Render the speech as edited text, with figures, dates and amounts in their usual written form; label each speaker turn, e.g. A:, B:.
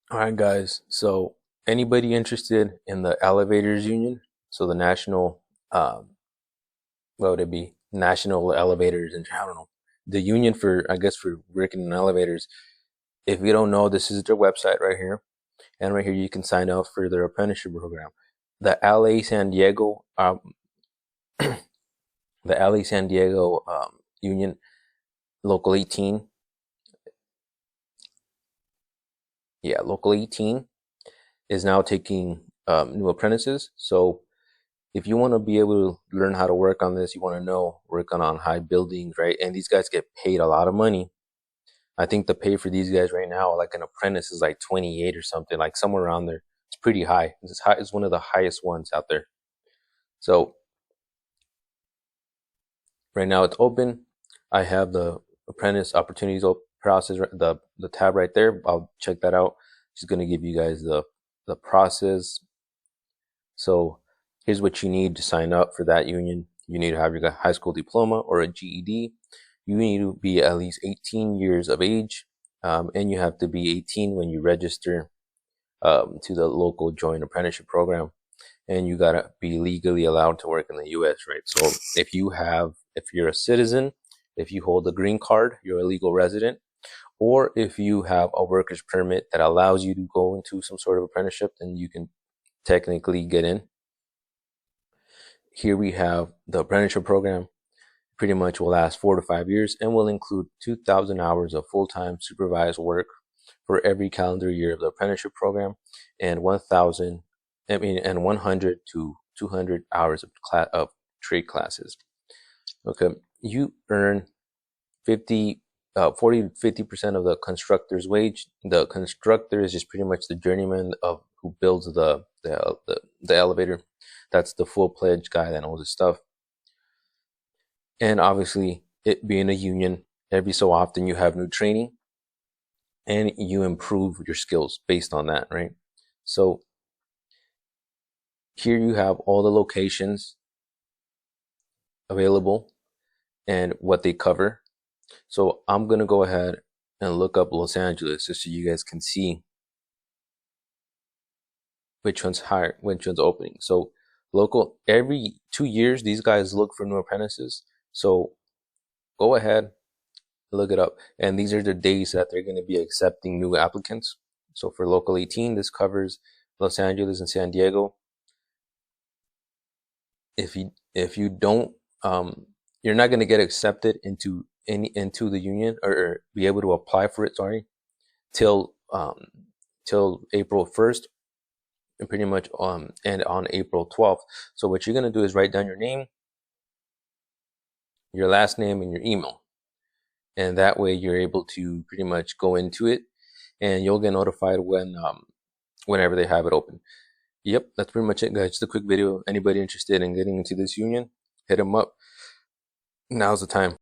A: All right, guys. So, anybody interested in the elevators union? So, the national, what would it be? National elevators, and I don't know. The union for, I guess, for working in elevators. If you don't know, this is their website right here, and right here you can sign up for their apprenticeship program. The LA San Diego, the LA San Diego Union Local 18, yeah, Local 18 is now taking new apprentices. So if you want to be able to learn how to work on this, you want to know working on high buildings, right? And these guys get paid a lot of money. I think the pay for these guys right now, like an apprentice, is like 28 or something, like somewhere around there. It's pretty high. It's high. It's one of the highest ones out there. So right now it's open. I have the apprentice opportunities process, the tab right there. I'll check that out. Just gonna give you guys the process. So here's what you need to sign up for that union. You need to have your high school diploma or a GED. You need to be at least 18 years of age, and you have to be 18 when you register to the local joint apprenticeship program. And you gotta be legally allowed to work in the U.S., right? So if you're a citizen, if you hold a green card, you're a legal resident, or if you have a worker's permit that allows you to go into some sort of apprenticeship, then you can technically get in. Here we have the apprenticeship program. Pretty much will last 4 to 5 years and will include 2,000 hours of full-time supervised work for every calendar year of the apprenticeship program, and 100 to 200 hours of trade classes. Okay, you earn 40 to 50% of the constructor's wage. The constructor is just pretty much the journeyman of who builds the elevator. That's the full-fledged guy that knows his stuff. And obviously, it being a union, every so often you have new training and you improve your skills based on that, right? So here you have all the locations available and what they cover. So I'm going to go ahead and look up Los Angeles just so you guys can see which one's higher, which one's opening. So local, every 2 years, these guys look for new apprentices. So go ahead, look it up. And these are the days that they're going to be accepting new applicants. So for local 18, this covers Los Angeles and San Diego. If you don't, you're not going to get accepted into the union or be able to apply for it. Sorry, till April 1st, and pretty much and on April 12th. So what you're going to do is write down your name, your last name, and your email. And that way you're able to pretty much go into it and you'll get notified whenever they have it open. Yep, that's pretty much it, guys. Just a quick video. Anybody interested in getting into this union, hit them up. Now's the time.